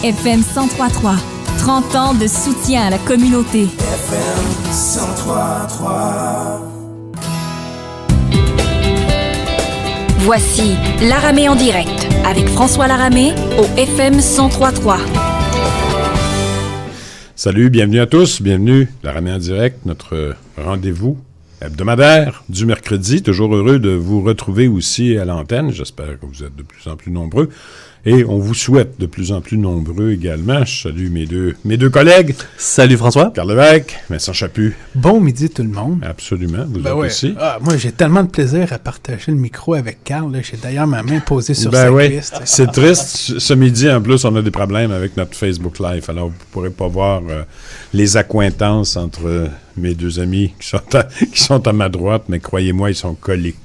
FM 103.3. 30 ans de soutien à la communauté. FM 103.3. Voici Laramée en direct avec François Laramée au FM 103.3. Salut, bienvenue à tous. Bienvenue, Laramée en direct, notre rendez-vous hebdomadaire du mercredi. Toujours heureux de vous retrouver aussi à l'antenne. J'espère que vous êtes de plus en plus nombreux. Et on vous souhaite de plus en plus nombreux également. Je salue mes deux collègues. Salut François. Carl Lévesque, Vincent Chaput. Bon midi tout le monde. Absolument, vous êtes aussi. Moi, j'ai tellement de plaisir à partager le micro avec Carl. Là. J'ai d'ailleurs ma main posée sur sa cuisse. C'est triste. Ce midi, en plus, on a des problèmes avec notre Facebook Live. Alors, vous ne pourrez pas voir les accointances entre mes deux amis qui sont à ma droite, mais croyez-moi, ils sont collés.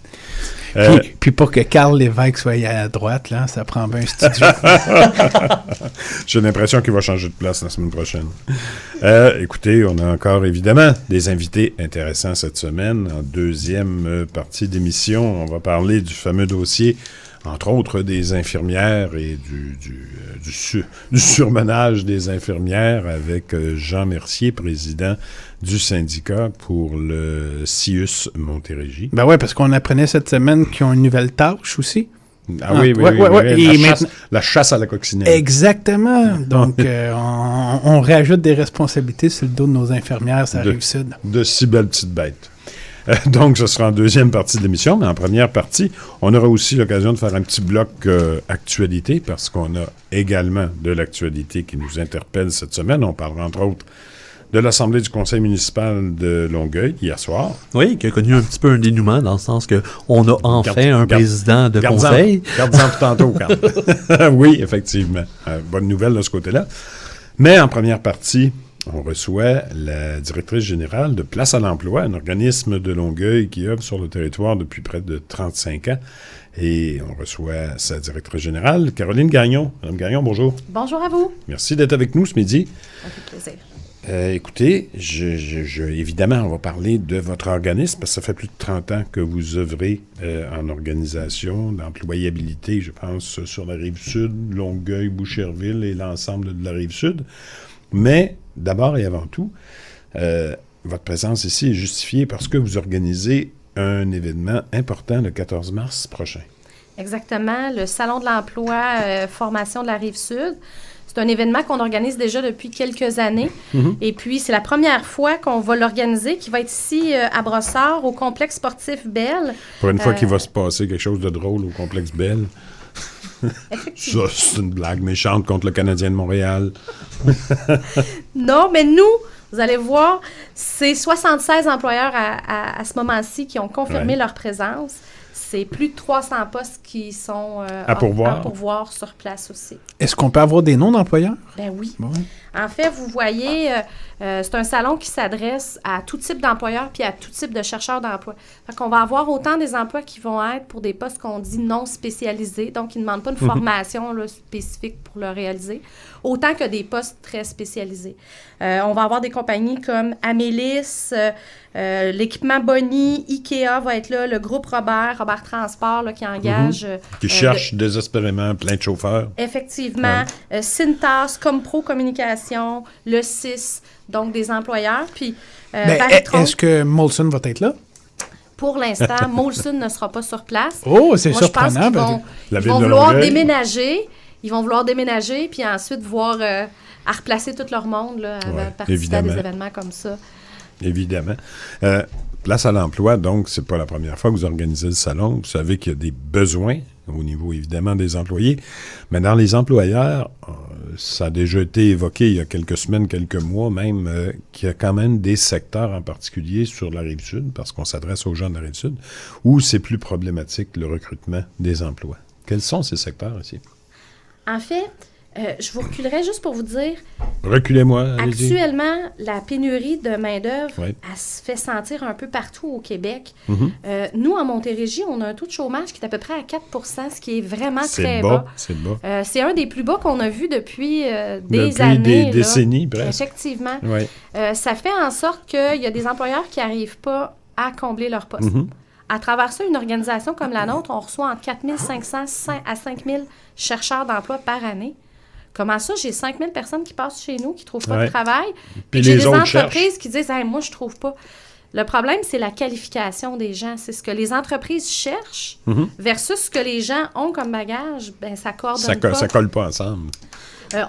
Puis pour que Carl Lévesque soit à droite, là, ça prend bien un studio. J'ai l'impression qu'il va changer de place la semaine prochaine. Écoutez, on a encore évidemment des invités intéressants cette semaine. En deuxième partie d'émission, on va parler du fameux dossier, entre autres des infirmières et du surmenage des infirmières avec Jean Mercier, président du syndicat pour le CIUS Montérégie. Ben oui, parce qu'on apprenait cette semaine qu'ils ont une nouvelle tâche aussi. Oui. La chasse à la coccinelle. Exactement. Donc, on rajoute des responsabilités sur le dos de nos infirmières, ça arrive sud. De si belles petites bêtes. Donc, ce sera en deuxième partie de l'émission, mais en première partie, on aura aussi l'occasion de faire un petit bloc actualité, parce qu'on a également de l'actualité qui nous interpelle cette semaine. On parlera entre autres de l'Assemblée du Conseil municipal de Longueuil, hier soir. Oui, qui a connu un petit peu un dénouement, dans le sens qu'on a enfin un président de conseil. Garde-en pour tantôt, Carl. Oui, effectivement. Bonne nouvelle de ce côté-là. Mais en première partie, on reçoit la directrice générale de Place à l'emploi, un organisme de Longueuil qui œuvre sur le territoire depuis près de 35 ans. Et on reçoit sa directrice générale, Caroline Gagnon. Madame Gagnon, bonjour. Bonjour à vous. Merci d'être avec nous ce midi. Ça fait plaisir. Écoutez, évidemment, on va parler de votre organisme, parce que ça fait plus de 30 ans que vous œuvrez en organisation d'employabilité, je pense, sur la Rive-Sud, Longueuil, Boucherville et l'ensemble de la Rive-Sud. Mais, d'abord et avant tout, votre présence ici est justifiée parce que vous organisez un événement important le 14 mars prochain. Exactement, le Salon de l'emploi formation de la Rive-Sud. C'est un événement qu'on organise déjà depuis quelques années. Mm-hmm. Et puis, c'est la première fois qu'on va l'organiser, qui va être ici à Brossard, au complexe sportif Bell. Pour une fois qu'il va se passer quelque chose de drôle au complexe Bell. Ça, c'est une blague méchante contre le Canadien de Montréal. Non, mais nous, vous allez voir, c'est 76 employeurs à ce moment-ci qui ont confirmé leur présence. C'est plus de 300 postes qui sont à pourvoir sur place aussi. Est-ce qu'on peut avoir des noms d'employeurs? Ben oui. Bon. En fait, vous voyez, c'est un salon qui s'adresse à tout type d'employeurs puis à tout type de chercheurs d'emploi. Fait qu'on va avoir autant des emplois qui vont être pour des postes qu'on dit non spécialisés, donc ils ne demandent pas une formation là, spécifique pour le réaliser, autant que des postes très spécialisés. On va avoir des compagnies comme Amélis, l'équipement Bonnie, Ikea va être là, le groupe Robert Transport là, qui engage... qui cherche désespérément plein de chauffeurs. Effectivement. Cintas, Compro Communication, le CIS, donc des employeurs. Puis, est-ce que Molson va être là? Pour l'instant, Molson ne sera pas sur place. Oh, c'est surprenant. Ils vont vouloir déménager. Ils vont vouloir déménager, puis ensuite voir à replacer tout leur monde là, à participer à des événements comme ça. Évidemment. Place à l'emploi, donc, c'est pas la première fois que vous organisez le salon. Vous savez qu'il y a des besoins au niveau, évidemment, des employés. Mais dans les employeurs, ça a déjà été évoqué il y a quelques semaines, quelques mois même, qu'il y a quand même des secteurs en particulier sur la Rive-Sud, parce qu'on s'adresse aux gens de la Rive-Sud, où c'est plus problématique le recrutement des emplois. Quels sont ces secteurs ici? En fait, je vous reculerai juste pour vous dire... Reculez-moi, allez-y. Actuellement, la pénurie de main-d'œuvre, elle se fait sentir un peu partout au Québec. Mm-hmm. Nous, en Montérégie, on a un taux de chômage qui est à peu près à 4 %, ce qui est vraiment très bas. C'est bas. C'est un des plus bas qu'on a vu depuis des années. Depuis des décennies, presque. Effectivement. Ouais. Ça fait en sorte qu'il y a des employeurs qui n'arrivent pas à combler leur poste. Mm-hmm. À travers ça, une organisation comme la nôtre, on reçoit entre 4 500 à 5 000 chercheurs d'emploi par année Comment ça, j'ai 5000 personnes qui passent chez nous, qui ne trouvent pas Ouais. de travail, Puis puis j'ai les des autres entreprises qui disent hey, « moi, je ne trouve pas ». Le problème, c'est la qualification des gens. C'est ce que les entreprises cherchent versus ce que les gens ont comme bagage. Ben, ça coordonne pas. Ça colle pas ensemble.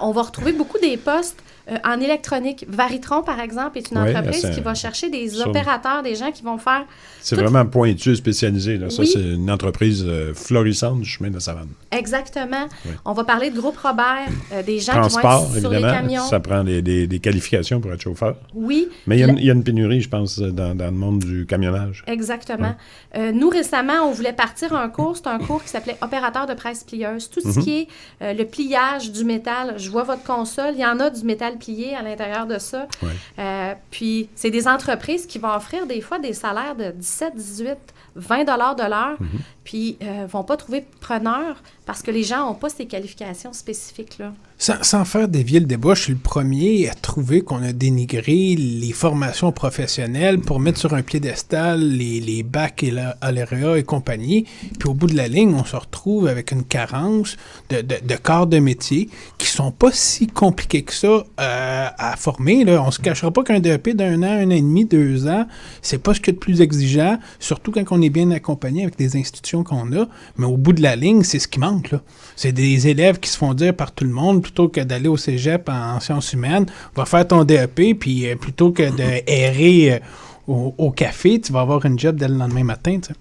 On va retrouver beaucoup des postes en électronique. Varitron, par exemple, est une Oui, entreprise c'est qui va chercher des sur- opérateurs, des gens qui vont faire... C'est tout- vraiment pointu, spécialisé. Là. Ça, Oui. c'est une entreprise florissante du chemin de la Savane. Exactement. Oui. On va parler de Groupe Robert, des gens Transport, qui vont être sur les évidemment. camions. Ça prend des qualifications pour être chauffeur. Oui. Mais il y a une pénurie, je pense, dans le monde du camionnage. Exactement. Nous, récemment, on voulait partir un cours. C'est un cours qui s'appelait Opérateur de presse plieuse. Tout ce qui est le pliage du métal. Je vois votre console. Il y en a du métal plié à l'intérieur de ça. Ouais. Puis, c'est des entreprises qui vont offrir des fois des salaires de 17, 18, 20 $ de l'heure. Puis, vont pas trouver preneur parce que les gens n'ont pas ces qualifications spécifiques-là. Sans faire dévier le débat, je suis le premier à trouver qu'on a dénigré les formations professionnelles pour mettre sur un piédestal les bacs et l'ALEA et compagnie. Puis au bout de la ligne, on se retrouve avec une carence de corps de métier qui sont pas si compliqués que ça à former. Là. On se cachera pas qu'un DEP d'1 an, 1 an et demi, 2 ans, c'est pas ce qu'il y a de plus exigeant, surtout quand on est bien accompagné avec des institutions qu'on a. Mais au bout de la ligne, c'est ce qui manque. Là. C'est des élèves qui se font dire par tout le monde, plutôt que d'aller au cégep en sciences humaines, va faire ton DEP, puis plutôt que de errer au café, tu vas avoir une job dès le lendemain matin. Tu sais.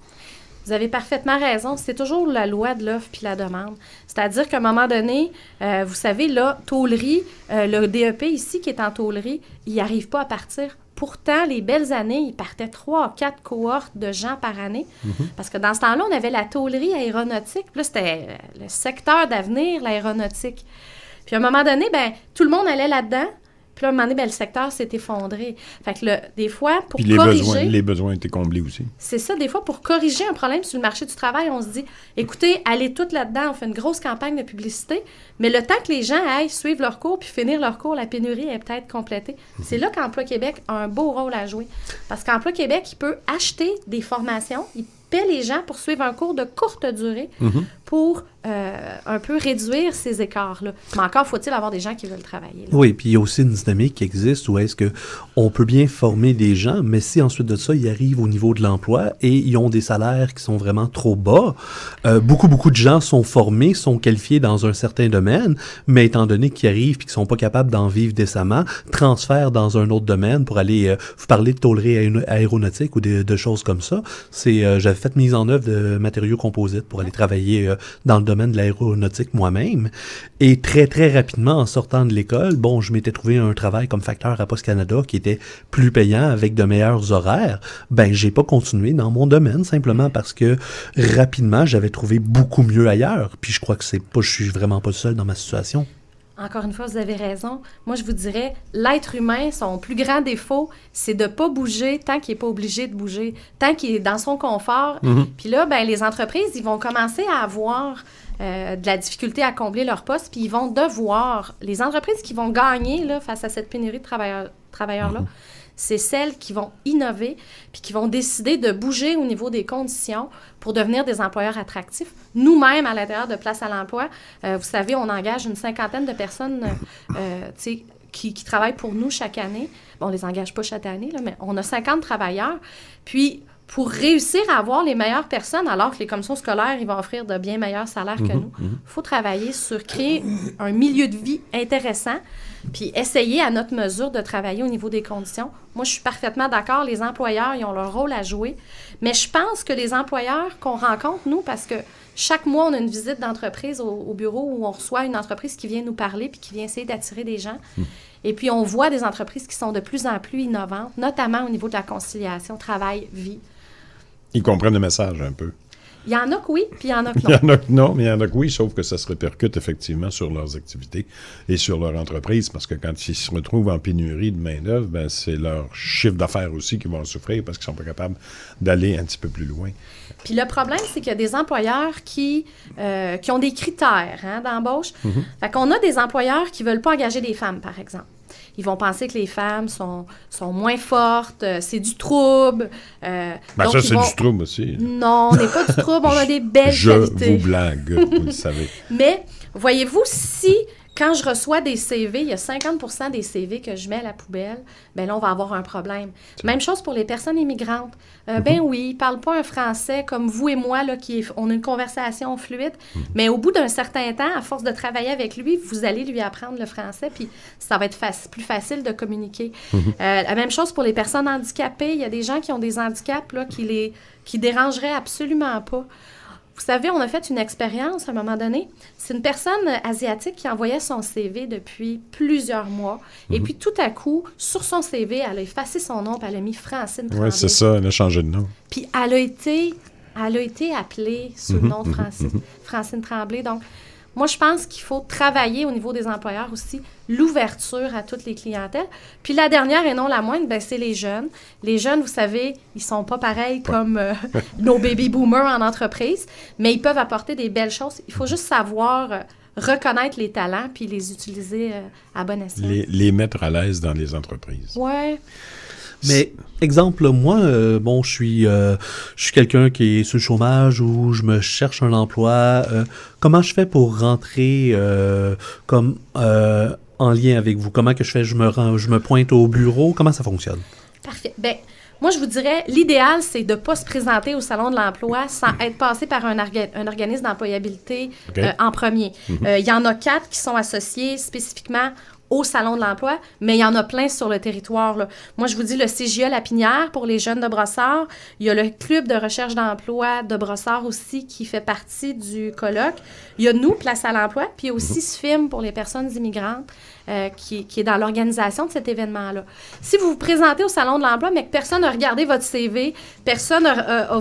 Vous avez parfaitement raison. C'est toujours la loi de l'offre puis la demande. C'est-à-dire qu'à un moment donné, vous savez, là, tôlerie, le DEP ici qui est en tôlerie, il n'arrive pas à partir. Pourtant, les belles années, il partait 3 ou 4 cohortes de gens par année. Parce que dans ce temps-là, on avait la tôlerie aéronautique. Puis là, c'était le secteur d'avenir, l'aéronautique. Puis à un moment donné, ben tout le monde allait là-dedans. Puis là, à un moment donné, ben, le secteur s'est effondré. Fait que des fois, pour Puis corriger... les besoins étaient comblés aussi. C'est ça, des fois, pour corriger un problème sur le marché du travail, on se dit, écoutez, allez toutes là-dedans, on fait une grosse campagne de publicité, mais le temps que les gens aillent suivre leur cours puis finir leur cours, la pénurie est peut-être complétée. C'est là qu'Emploi Québec a un beau rôle à jouer. Parce qu'Emploi Québec, il peut acheter des formations, il paie les gens pour suivre un cours de courte durée pour un peu réduire ces écarts-là. Mais encore faut-il avoir des gens qui veulent travailler. Là. Oui, puis il y a aussi une dynamique qui existe où est-ce qu'on peut bien former des gens, mais si ensuite de ça, ils arrivent au niveau de l'emploi et ils ont des salaires qui sont vraiment trop bas, beaucoup de gens sont formés, sont qualifiés dans un certain domaine, mais étant donné qu'ils arrivent et qu'ils sont pas capables d'en vivre décemment, transfèrent dans un autre domaine pour aller vous parler de tôlerie aéronautique ou de choses comme ça. J'avais fait mise en œuvre de matériaux composites pour aller travailler dans le domaine de l'aéronautique moi-même. Et très, très rapidement, en sortant de l'école, je m'étais trouvé un travail comme facteur à Poste Canada qui était plus payant avec de meilleurs horaires. J'ai pas continué dans mon domaine simplement parce que rapidement, j'avais trouvé beaucoup mieux ailleurs. Puis je crois que je suis vraiment pas seul dans ma situation. Encore une fois, vous avez raison. Moi, je vous dirais, l'être humain, son plus grand défaut, c'est de ne pas bouger tant qu'il n'est pas obligé de bouger, tant qu'il est dans son confort. Puis là, les entreprises, ils vont commencer à avoir de la difficulté à combler leur poste, puis ils vont devoir, les entreprises qui vont gagner là, face à cette pénurie de travailleurs-là, c'est celles qui vont innover puis qui vont décider de bouger au niveau des conditions pour devenir des employeurs attractifs. Nous-mêmes, à l'intérieur de Place à l'emploi, vous savez, on engage une 50aine de personnes qui travaillent pour nous chaque année. Bon, on ne les engage pas chaque année, là, mais on a 50 travailleurs. Puis, pour réussir à avoir les meilleures personnes, alors que les commissions scolaires, ils vont offrir de bien meilleurs salaires que nous, il faut travailler sur créer un milieu de vie intéressant, puis essayer à notre mesure de travailler au niveau des conditions. Moi, je suis parfaitement d'accord, les employeurs, ils ont leur rôle à jouer, mais je pense que les employeurs qu'on rencontre, nous, parce que chaque mois, on a une visite d'entreprise au bureau où on reçoit une entreprise qui vient nous parler puis qui vient essayer d'attirer des gens. Et puis, on voit des entreprises qui sont de plus en plus innovantes, notamment au niveau de la conciliation travail-vie. Ils comprennent le message un peu. Il y en a que oui, puis il y en a que non. Il y en a que non, mais il y en a que oui, sauf que ça se répercute effectivement sur leurs activités et sur leur entreprise, parce que quand ils se retrouvent en pénurie de main-d'œuvre, c'est leur chiffre d'affaires aussi qui vont souffrir parce qu'ils ne sont pas capables d'aller un petit peu plus loin. Puis le problème, c'est qu'il y a des employeurs qui ont des critères d'embauche. Fait qu'on a des employeurs qui ne veulent pas engager des femmes, par exemple. Ils vont penser que les femmes sont moins fortes, c'est du trouble. Ça, c'est du trouble aussi. Non, on n'est pas du trouble, on a des belles qualités. Je vous blague, vous le savez. Mais, voyez-vous, si, Quand je reçois des CV, il y a 50% des CV que je mets à la poubelle, bien là, on va avoir un problème. Même chose pour les personnes immigrantes. Ben oui, ils ne parlent pas un français comme vous et moi, là, on a une conversation fluide, mais au bout d'un certain temps, à force de travailler avec lui, vous allez lui apprendre le français, puis ça va être plus facile de communiquer. La même chose pour les personnes handicapées. Il y a des gens qui ont des handicaps là, qui dérangeraient absolument pas. Vous savez, on a fait une expérience à un moment donné. C'est une personne asiatique qui envoyait son CV depuis plusieurs mois. Et puis, tout à coup, sur son CV, elle a effacé son nom et elle a mis Francine Tremblay. Oui, c'est ça, elle a changé de nom. Puis, elle a été appelée sous le nom de Francine Tremblay. Donc, moi, je pense qu'il faut travailler au niveau des employeurs aussi, l'ouverture à toutes les clientèles. Puis la dernière et non la moindre, ben, c'est les jeunes. Les jeunes, vous savez, ils sont pas pareils comme nos baby boomers en entreprise, mais ils peuvent apporter des belles choses. Il faut juste savoir reconnaître les talents puis les utiliser à bon escient. Les mettre à l'aise dans les entreprises. Ouais. Mais, exemple, moi, je suis quelqu'un qui est sur le chômage ou je me cherche un emploi. Comment je fais pour rentrer en lien avec vous? Comment que je fais? Je me pointe au bureau? Comment ça fonctionne? Parfait. Bien, moi, je vous dirais, l'idéal, c'est de ne pas se présenter au Salon de l'emploi sans être passé par un organisme d'employabilité en premier. Il y en a 4 qui sont associés spécifiquement au Salon de l'emploi, mais il y en a plein sur le territoire, là. Moi, je vous dis le CJA Lapinière pour les jeunes de Brossard. Il y a le Club de recherche d'emploi de Brossard aussi qui fait partie du colloque. Il y a nous, Place à l'emploi, puis il y a aussi SFIM pour les personnes immigrantes qui est dans l'organisation de cet événement-là. Si vous vous présentez au Salon de l'emploi, mais que personne n'a regardé votre CV, personne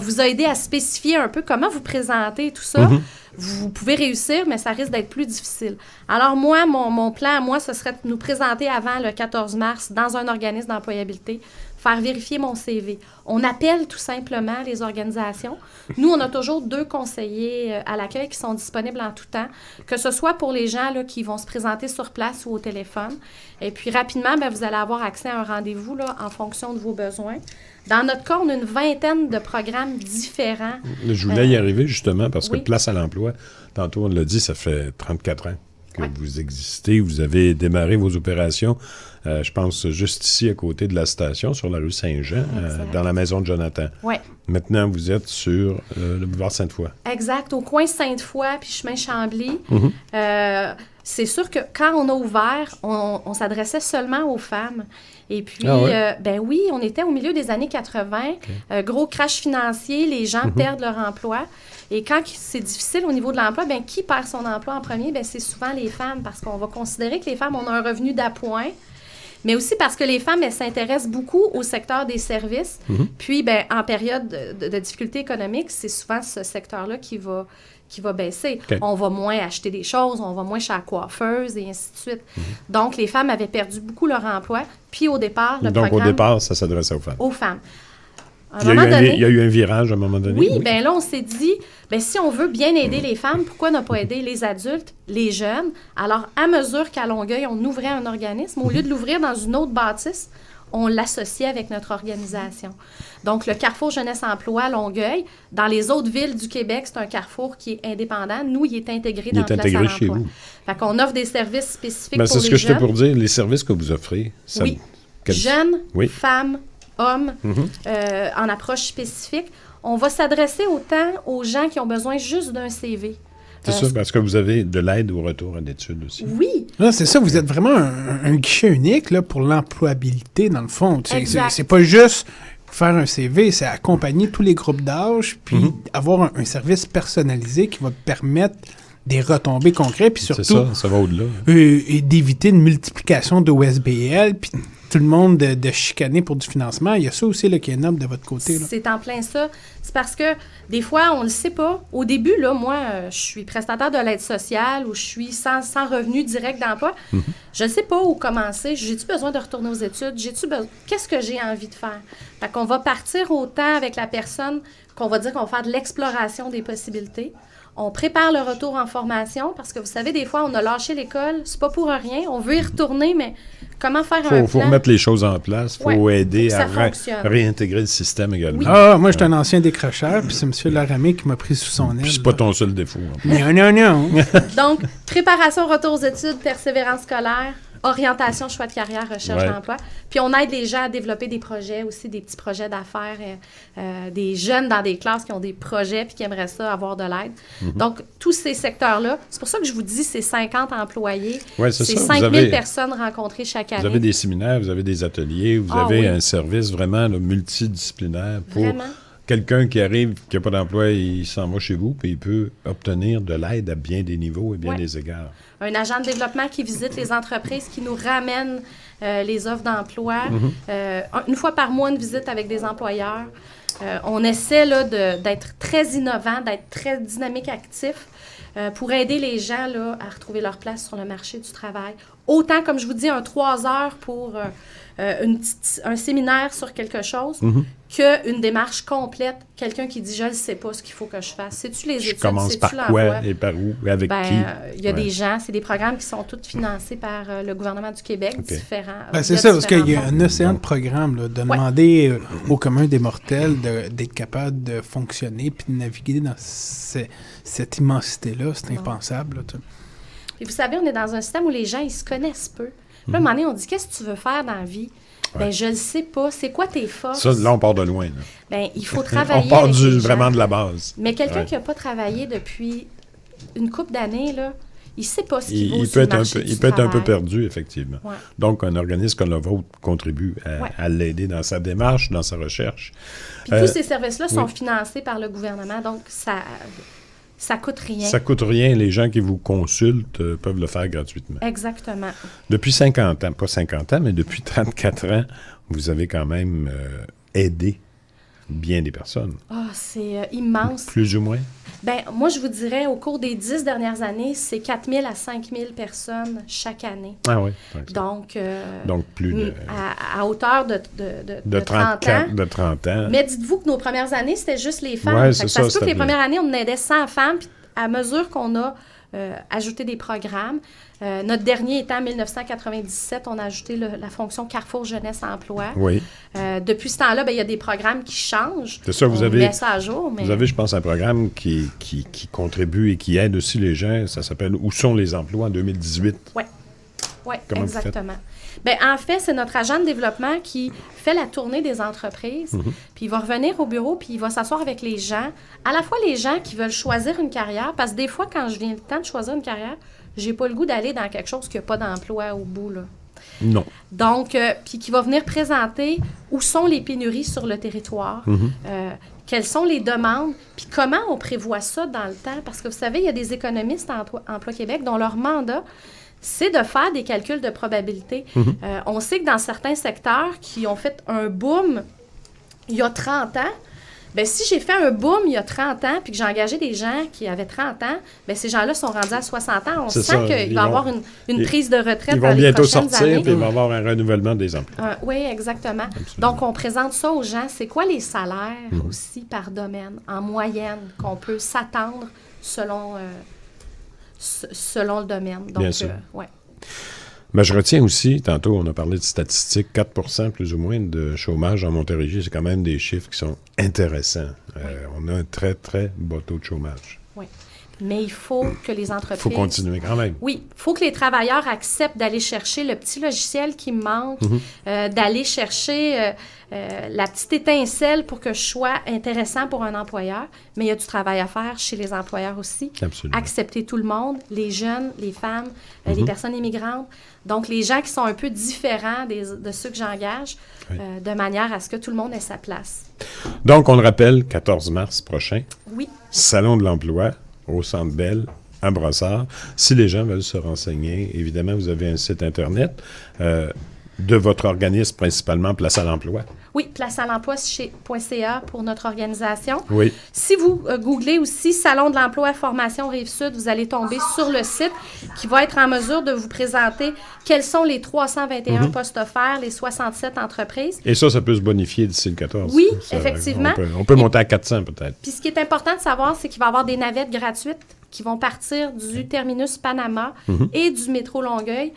vous a aidé à spécifier un peu comment vous présentez et tout ça, vous pouvez réussir, mais ça risque d'être plus difficile. Alors moi, mon plan à moi, ce serait de nous présenter avant le 14 mars dans un organisme d'employabilité, faire vérifier mon CV. On appelle tout simplement les organisations. Nous, on a toujours 2 conseillers à l'accueil qui sont disponibles en tout temps, que ce soit pour les gens là, qui vont se présenter sur place ou au téléphone. Et puis rapidement, bien, vous allez avoir accès à un rendez-vous là, en fonction de vos besoins. Dans notre cas, on a une 20aine de programmes différents. Je voulais y arriver justement parce que oui. Place à l'emploi, tantôt on l'a dit, ça fait 34 ans que vous existez, vous avez démarré vos opérations, je pense juste ici à côté de la station, sur la rue Saint-Jean, dans la maison de Jonathan. Oui. Maintenant, vous êtes sur le boulevard Sainte-Foy. Exact, au coin Sainte-Foy puis chemin Chambly. C'est sûr que quand on a ouvert, on s'adressait seulement aux femmes. Et puis, ben oui, on était au milieu des années 80. Gros crash financier, les gens perdent leur emploi. Et quand c'est difficile au niveau de l'emploi, ben qui perd son emploi en premier? Ben c'est souvent les femmes, parce qu'on va considérer que les femmes ont un revenu d'appoint, mais aussi parce que les femmes, elles s'intéressent beaucoup au secteur des services. Puis, ben en période de difficulté économique, c'est souvent ce secteur-là qui va baisser. On va moins acheter des choses, on va moins chez la coiffeuse et ainsi de suite. Donc, les femmes avaient perdu beaucoup leur emploi. Puis, au départ, au départ, ça s'adressait aux femmes. Aux femmes. Il y a eu un virage à un moment donné. Oui, bien là, on s'est dit, bien, si on veut bien aider les femmes, pourquoi ne pas aider les adultes, les jeunes? Alors, à mesure qu'à Longueuil, on ouvrait un organisme, au lieu de l'ouvrir dans une autre bâtisse, on l'associait avec notre organisation. Donc, le Carrefour Jeunesse Emploi Longueuil, dans les autres villes du Québec, c'est un carrefour qui est indépendant. Nous, il est intégré dans Place à l'emploi. Chez vous. Fait qu'on offre des services spécifiques pour les jeunes. C'est ce que j'étais pour dire, les services que vous offrez. Oui. Jeunes, femmes, hommes, en approche spécifique. On va s'adresser autant aux gens qui ont besoin juste d'un CV. C'est ça, parce que vous avez de l'aide au retour à l'étude aussi. Oui. Là, c'est ça, vous êtes vraiment un guichet unique là, pour l'employabilité, dans le fond. C'est pas juste faire un CV, c'est accompagner tous les groupes d'âge, puis avoir un service personnalisé qui va permettre des retombées concrètes, puis surtout... C'est ça va au-delà. Et d'éviter une multiplication d'OSBL, puis tout le monde de chicaner pour du financement. Il y a ça aussi là, qui est noble de votre côté. Là. C'est en plein ça. C'est parce que des fois, on ne le sait pas. Au début, là, moi, je suis prestataire de l'aide sociale ou je suis sans revenu direct d'emploi. Je ne sais pas où commencer. J'ai-tu besoin de retourner aux études? Qu'est-ce que j'ai envie de faire? Fait qu'on va partir autant avec la personne qu'on va dire qu'on va faire de l'exploration des possibilités. On prépare le retour en formation parce que vous savez, des fois, on a lâché l'école, c'est pas pour rien, on veut y retourner, mais comment faire un plan? Il faut remettre les choses en place, il faut aider faut à réintégrer le système également. Oui. Ah, moi, j'étais un ancien décrocheur, puis c'est M. Laramé qui m'a pris sous son aile. Puis c'est pas ton seul défaut. Non. Donc, préparation, retour aux études, persévérance scolaire, orientation, choix de carrière, recherche d'emploi. Puis on aide les gens à développer des projets aussi, des petits projets d'affaires, des jeunes dans des classes qui ont des projets puis qui aimeraient ça avoir de l'aide. Donc, tous ces secteurs-là, c'est pour ça que je vous dis, c'est 50 employés, c'est 5000 personnes rencontrées chaque année. Vous avez des séminaires, vous avez des ateliers, vous avez un service vraiment multidisciplinaire pour quelqu'un qui arrive, qui n'a pas d'emploi, il s'en va chez vous, puis il peut obtenir de l'aide à bien des niveaux et bien des égards. Un agent de développement qui visite les entreprises, qui nous ramène les offres d'emploi. Une fois par mois, une visite avec des employeurs. On essaie là, d'être très innovant, d'être très dynamique, actif pour aider les gens là, à retrouver leur place sur le marché du travail. Autant, comme je vous dis, 3 heures pour un séminaire sur quelque chose qu'une démarche complète. Quelqu'un qui dit « Je ne sais pas ce qu'il faut que je fasse. Sais-tu les études? Je commence par quoi et par où et avec qui? » Il y a des gens, c'est des programmes qui sont tous financés par le gouvernement du Québec, différents. C'est ça, parce qu'il y a un océan de programmes, là, de demander au commun des mortels d'être capable de fonctionner puis de naviguer dans cette immensité-là. C'est impensable. Là, et vous savez, on est dans un système où les gens, ils se connaissent peu. Là, à un moment donné, on dit « Qu'est-ce que tu veux faire dans la vie? » Ben, je le sais pas. C'est quoi tes forces? Ça, là, on part de loin. Là. Ben, il faut travailler. On part avec les gens. vraiment de la base. Mais quelqu'un qui n'a pas travaillé depuis une couple d'années, là, il ne sait pas ce qu'il vaut il sur peut le marché du Il peut être un peu travail. perdu, effectivement. Ouais. Donc, un organisme comme le vôtre contribue à l'aider dans sa démarche, dans sa recherche. Puis tous ces services-là sont financés par le gouvernement, donc ça coûte rien. Ça coûte rien. Les gens qui vous consultent peuvent le faire gratuitement. Exactement. Depuis 50 ans, pas 50 ans, mais depuis 34 ans, vous avez quand même aidé bien des personnes. Ah, c'est immense. Plus ou moins? Ben, moi, je vous dirais, au cours des 10 dernières années, c'est 4 000 à 5 000 personnes chaque année. Ah oui. Donc plus de... à hauteur de 30 ans. De 30 ans. Mais dites-vous que nos premières années, c'était juste les femmes. Ouais, ça se peut que les premières années, on aidait 100 femmes, puis à mesure qu'on a ajouté des programmes, notre dernier étant en 1997, on a ajouté la fonction Carrefour Jeunesse Emploi. Oui. Depuis ce temps-là, il y a des programmes qui changent. C'est ça, vous avez... met ça à jour, mais... Vous avez, je pense, un programme qui contribue et qui aide aussi les gens. Ça s'appelle « Où sont les emplois » en 2018. Oui, exactement. Bien, en fait, c'est notre agent de développement qui fait la tournée des entreprises, puis il va revenir au bureau, puis il va s'asseoir avec les gens, à la fois les gens qui veulent choisir une carrière, parce que des fois, quand je viens le temps de choisir une carrière, j'ai pas le goût d'aller dans quelque chose qui n'a pas d'emploi au bout, là. Non. Donc, puis qui va venir présenter où sont les pénuries sur le territoire, quelles sont les demandes, puis comment on prévoit ça dans le temps. Parce que vous savez, il y a des économistes à Emploi Québec dont leur mandat, c'est de faire des calculs de probabilité. On sait que dans certains secteurs qui ont fait un boom il y a 30 ans, bien, si j'ai fait un boom il y a 30 ans puis que j'ai engagé des gens qui avaient 30 ans, bien, ces gens-là sont rendus à 60 ans. On sent qu'il va y avoir une prise de retraite dans les prochaines années. Ils vont bientôt sortir puis il va y avoir un renouvellement des emplois. Oui, exactement. Absolument. Donc, on présente ça aux gens. C'est quoi les salaires aussi par domaine, en moyenne, qu'on peut s'attendre selon le domaine. Donc, bien sûr. Ben, je retiens aussi, tantôt, on a parlé de statistiques, 4% plus ou moins de chômage en Montérégie. C'est quand même des chiffres qui sont intéressants. On a un très, très bas taux de chômage. Oui. Mais il faut que les entreprises... Il faut continuer quand même. Oui. Il faut que les travailleurs acceptent d'aller chercher le petit logiciel qui me manque, d'aller chercher la petite étincelle pour que je sois intéressant pour un employeur. Mais il y a du travail à faire chez les employeurs aussi. Absolument. Accepter tout le monde, les jeunes, les femmes, les personnes immigrantes. Donc, les gens qui sont un peu différents de ceux que j'engage, de manière à ce que tout le monde ait sa place. Donc, on le rappelle, 14 mars prochain, Salon de l'emploi au Centre Bell, à Brossard. Si les gens veulent se renseigner, évidemment, vous avez un site Internet de votre organisme, principalement Place à l'emploi. Oui, placealemploi.ca pour notre organisation. Oui. Si vous googlez aussi Salon de l'emploi formation Rive-Sud, vous allez tomber sur le site qui va être en mesure de vous présenter quels sont les 321 postes offerts, les 67 entreprises. Et ça peut se bonifier d'ici le 14. Oui, Ça, effectivement. On peut monter à 400 peut-être. Puis ce qui est important de savoir, c'est qu'il va y avoir des navettes gratuites qui vont partir du terminus Panama et du métro Longueuil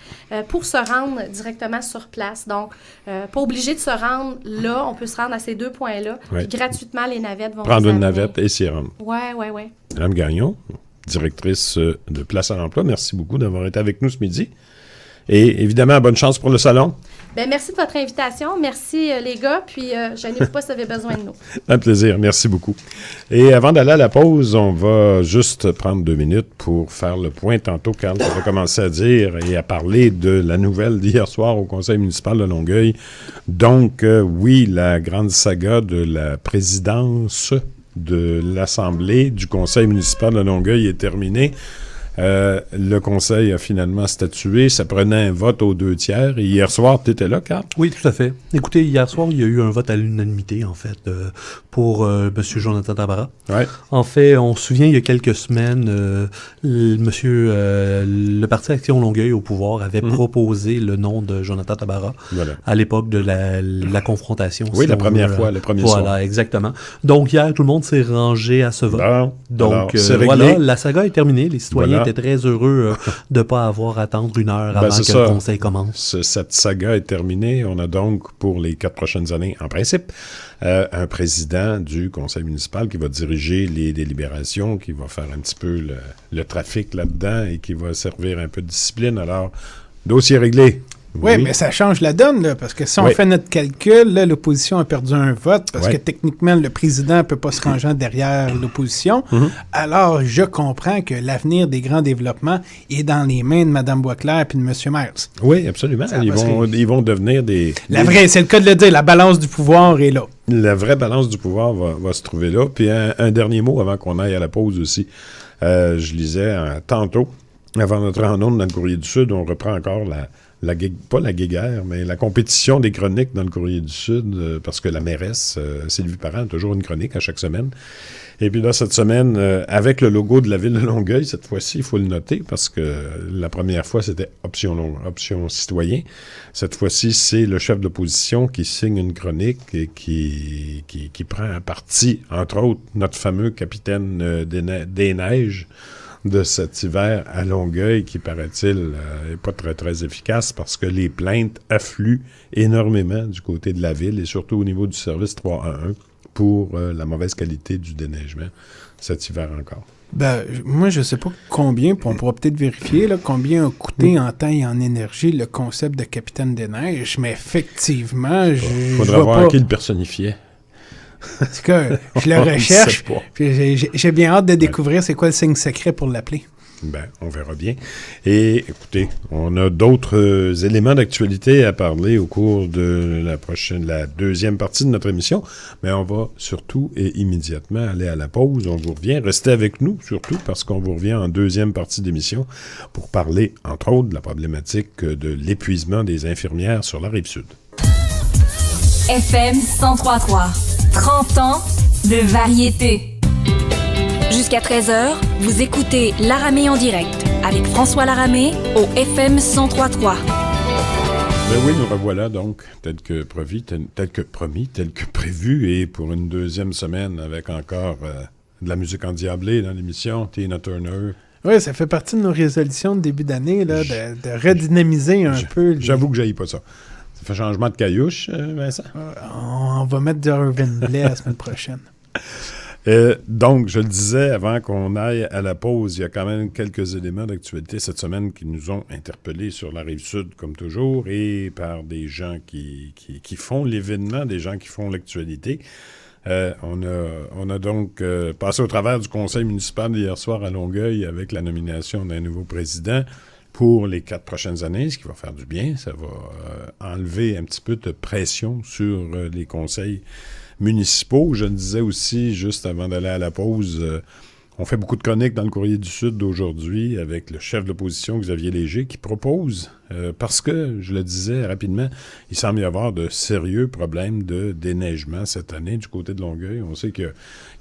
pour se rendre directement sur place. Donc, pas obligé de se rendre là, on peut se rendre à ces deux points-là. Ouais. Puis gratuitement, les navettes vont Prendre vous une amener. navette et s'y rendre. Oui. Madame Gagnon, directrice de Place à l'emploi, merci beaucoup d'avoir été avec nous ce midi. Et évidemment, bonne chance pour le salon. Bien, merci de votre invitation. Merci, les gars. Puis, gênez-vous pas si vous avez besoin de nous. Un plaisir, merci beaucoup. Et avant d'aller à la pause, on va juste prendre 2 minutes pour faire le point. Tantôt, Carl va commencer à dire et à parler de la nouvelle d'hier soir au conseil municipal de Longueuil. Donc, oui, la grande saga de la présidence de l'Assemblée du conseil municipal de Longueuil est terminée. Le conseil a finalement statué. Ça prenait un vote aux 2/3. Et hier soir, tu étais là, Carl? Oui, tout à fait. Écoutez, hier soir, il y a eu un vote à l'unanimité, en fait, pour M. Jonathan Tabarra. Ouais. En fait, on se souvient, il y a quelques semaines, le Parti Action Longueuil au pouvoir avait proposé le nom de Jonathan Tabarra Voilà. à l'époque de la confrontation. Oui, si la on première veut, fois, le premier soir. Voilà, exactement. Donc, hier, tout le monde s'est rangé à ce vote. Bon, Donc, alors, c'est réglé. voilà, la saga est terminée. Les citoyens Voilà. étaient très heureux de ne pas avoir à attendre 1 heure avant c'est que ça. le conseil commence. Cette saga est terminée. On a donc, pour les 4 prochaines années, en principe, un président du conseil municipal qui va diriger les délibérations, qui va faire un petit peu le trafic là-dedans et qui va servir un peu de discipline. Alors, dossier réglé. Oui, mais ça change la donne, là, parce que si on Oui. fait notre calcul, là, l'opposition a perdu un vote, parce Oui. que techniquement, le président ne peut pas se ranger derrière l'opposition. Alors, je comprends que l'avenir des grands développements est dans les mains de Mme Boisclair et de M. Myers. Oui, absolument. Ça, Ils parce vont devenir des... C'est le cas de le dire, la balance du pouvoir est là. La vraie balance du pouvoir va se trouver là. Puis un dernier mot avant qu'on aille à la pause aussi. Je lisais tantôt, avant notre rencontre dans le Courrier du Sud, on reprend encore pas la guéguerre, mais la compétition des chroniques dans le Courrier du Sud, parce que la mairesse, Sylvie Parent, a toujours une chronique à chaque semaine. Et puis là, cette semaine, avec le logo de la ville de Longueuil, cette fois-ci, il faut le noter, parce que la première fois, c'était option citoyen. Cette fois-ci, c'est le chef d'opposition qui signe une chronique et qui prend un parti, entre autres, notre fameux capitaine des neiges, de cet hiver à Longueuil qui, paraît-il, n'est pas très, très efficace parce que les plaintes affluent énormément du côté de la ville et surtout au niveau du service 311 pour la mauvaise qualité du déneigement cet hiver encore. Ben, moi, je sais pas combien, puis on pourra peut-être vérifier, là, combien a coûté en temps et en énergie le concept de Capitaine des Neiges, mais effectivement, je faudra vois voir pas. qui le personnifiait. En tout cas, je le On ne recherche, sait pas. puis j'ai bien hâte de découvrir c'est quoi le signe secret pour l'appeler. Ben, on verra bien. Et écoutez, on a d'autres éléments d'actualité à parler au cours de la deuxième partie de notre émission, mais on va surtout et immédiatement aller à la pause. On vous revient. Restez avec nous, surtout, parce qu'on vous revient en deuxième partie d'émission pour parler, entre autres, de la problématique de l'épuisement des infirmières sur la Rive-Sud. FM 103.3. 30 ans de variété. Jusqu'à 13h, vous écoutez Laramé en direct avec François Laramé au FM 103.3. Ben oui, nous revoilà donc, tel que promis, tel que prévu, et pour une deuxième semaine avec encore de la musique endiablée dans l'émission, Tina Turner. Oui, ça fait partie de nos résolutions de début d'année, là, de redynamiser un peu. J'avoue que j'haïs pas ça. Ça fait changement de caillouche, Vincent? On va mettre du Irvin Blais la semaine prochaine. Donc, je le disais, avant qu'on aille à la pause, il y a quand même quelques éléments d'actualité cette semaine qui nous ont interpellés sur la Rive-Sud, comme toujours, et par des gens qui font l'événement, des gens qui font l'actualité. On a donc passé au travers du conseil municipal hier soir à Longueuil avec la nomination d'un nouveau président pour les 4 prochaines années, ce qui va faire du bien. Ça va enlever un petit peu de pression sur les conseils municipaux. Je le disais aussi, juste avant d'aller à la pause, On fait beaucoup de chroniques dans le Courrier du Sud d'aujourd'hui avec le chef de l'opposition, Xavier Léger, qui propose, parce que, je le disais rapidement, il semble y avoir de sérieux problèmes de déneigement cette année du côté de Longueuil. On sait qu'il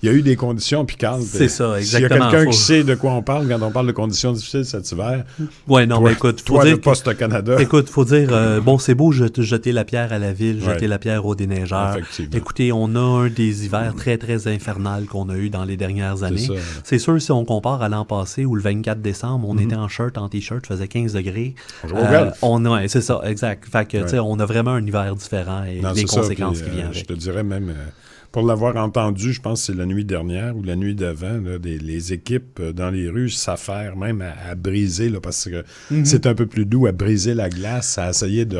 y a eu des conditions piquantes. C'est ça, exactement. S'il y a quelqu'un qui sait de quoi on parle quand on parle de conditions difficiles cet hiver, ouais, non, mais écoute, faut toi, dire le Poste Canada. Écoute, faut dire, bon, c'est beau jeter la pierre à la ville, jeter la pierre aux déneigeurs. Écoutez, on a un des hivers très, très infernal qu'on a eu dans les dernières années. C'est sûr, si on compare à l'an passé où le 24 décembre, on était en shirt, en t-shirt, faisait 15 degrés. On joue au golf. C'est ça, exact. Fait que, tu sais, on a vraiment un hiver différent et les conséquences qui viennent avec. Je te dirais même, pour l'avoir entendu, je pense que c'est la nuit dernière ou la nuit d'avant, là, les équipes dans les rues s'affairent même à briser, là, parce que c'est un peu plus doux, à briser la glace, à essayer de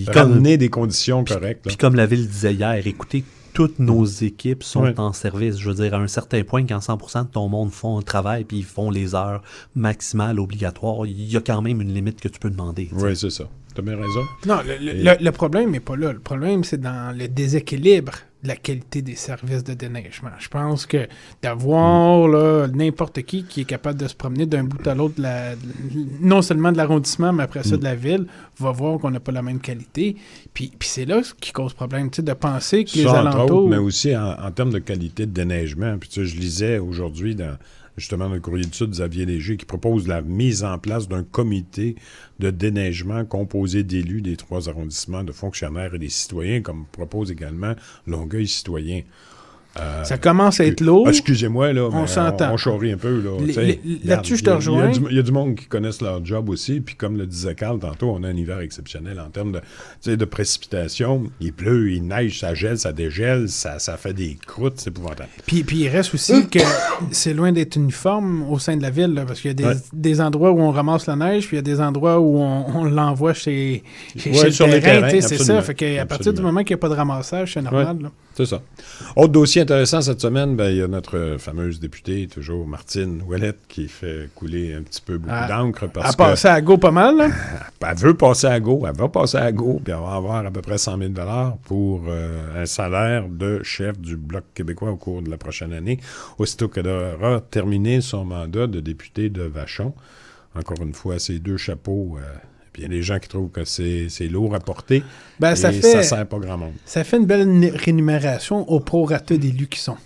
ramener des conditions correctes. Puis comme la ville disait hier, écoutez, toutes nos équipes sont en service. Je veux dire, à un certain point, quand 100% de ton monde font un travail puis ils font les heures maximales obligatoires, il y a quand même une limite que tu peux demander. Oui, c'est ça. Tu as bien raison. Non, le problème n'est pas là. Le problème, c'est dans le déséquilibre de la qualité des services de déneigement. Je pense que d'avoir là, n'importe qui est capable de se promener d'un bout à l'autre, non seulement de l'arrondissement, mais après ça de la ville, va voir qu'on n'a pas la même qualité. Puis c'est là ce qui cause problème, tu sais, de penser que les alentours... mais aussi en termes de qualité de déneigement. Puis tu sais, je lisais aujourd'hui justement dans le Courrier du Sud, Xavier Léger, qui propose la mise en place d'un comité de déneigement composé d'élus des 3 arrondissements, de fonctionnaires et des citoyens, comme propose également Longueuil citoyen. Ça commence à être lourd. Excusez-moi, là, on s'entend. On charrie un peu. Là-dessus, je te rejoins. Il y a du monde qui connaissent leur job aussi. Puis comme le disait Carl tantôt, on a un hiver exceptionnel en termes de précipitation. Il pleut, il neige, ça gèle, ça dégèle, ça fait des croûtes, c'est épouvantable. Puis il reste aussi que c'est loin d'être uniforme au sein de la ville, là, parce qu'il y a des endroits où on ramasse la neige, puis il y a des endroits où on l'envoie chez le terrain. C'est ça. Fait qu'à partir du moment qu'il n'y a pas de ramassage, c'est normal. Là. C'est ça. Autre dossier intéressant cette semaine, il y a notre fameuse députée, toujours Martine Ouellette, qui fait couler un petit peu beaucoup d'encre. Elle passe à go pas mal, là? Elle veut passer à go, elle va passer à go, puis elle va avoir à peu près 100 000 $ pour un salaire de chef du Bloc québécois au cours de la prochaine année, aussitôt qu'elle aura terminé son mandat de députée de Vachon. Encore une fois, ces 2 chapeaux... il y a des gens qui trouvent que c'est lourd à porter et ça sert pas grand monde. Ça fait une belle rémunération au prorata d'élus qui sont.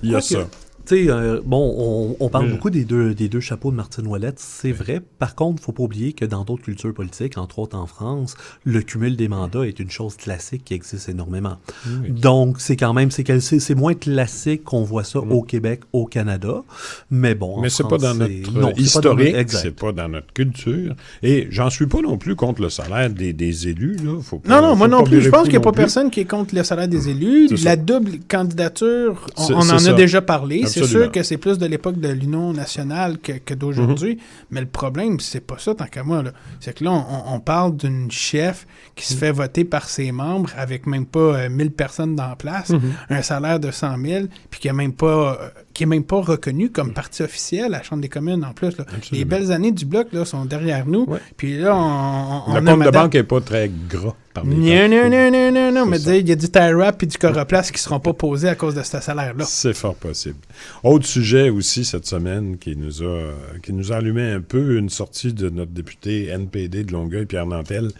Il y a ça. Tu sais, on parle beaucoup des deux chapeaux de Martine Ouellette, c'est vrai. Par contre, il ne faut pas oublier que dans d'autres cultures politiques, entre autres en France, le cumul des mandats est une chose classique qui existe énormément. Oui. Donc, c'est quand même, c'est moins classique qu'on voit ça au Québec, au Canada. Mais bon, c'est pas dans notre historique, c'est pas dans notre culture. Et j'en suis pas non plus contre le salaire des élus. Là. Non, moi non plus. Je pense qu'il n'y a pas personne qui est contre le salaire des élus. La double candidature, on en a déjà parlé. C'est sûr que c'est plus de l'époque de l'Union nationale que d'aujourd'hui, mais le problème, c'est pas ça tant qu'à moi. Là. C'est que là, on parle d'une chef qui se fait voter par ses membres avec même pas 1000 personnes dans la place, un salaire de 100 000, puis qui est même pas reconnu comme parti officiel à la Chambre des communes en plus. Là. Les belles années du Bloc là, sont derrière nous, puis là, on le compte de banque n'est pas très gras. Non, mais il y a du tie-wrap et du coroplace qui ne seront pas posés à cause de ce salaire-là. C'est fort possible. Autre sujet aussi cette semaine qui nous a allumé un peu, une sortie de notre député NPD de Longueuil, Pierre Nantel,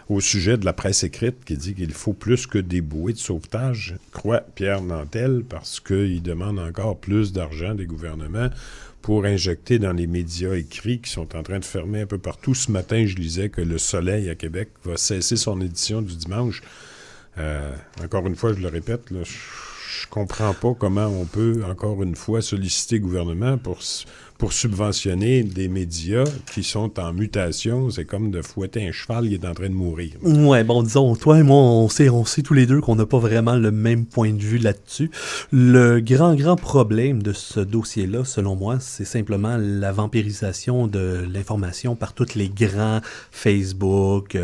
au sujet de la presse écrite qui dit qu'il faut plus que des bouées de sauvetage, croit Pierre Nantel, parce qu'il demande encore plus d'argent des gouvernements pour injecter dans les médias écrits qui sont en train de fermer un peu partout. Ce matin, je lisais que Le Soleil à Québec va cesser son édition du dimanche. Encore une fois, je le répète, là, je comprends pas comment on peut, encore une fois, solliciter le gouvernement pour subventionner des médias qui sont en mutation. C'est comme de fouetter un cheval qui est en train de mourir. Ouais, bon, disons, toi et moi, on sait tous les deux qu'on n'a pas vraiment le même point de vue là-dessus. Le grand problème de ce dossier-là, selon moi, c'est simplement la vampirisation de l'information par tous les grands Facebook,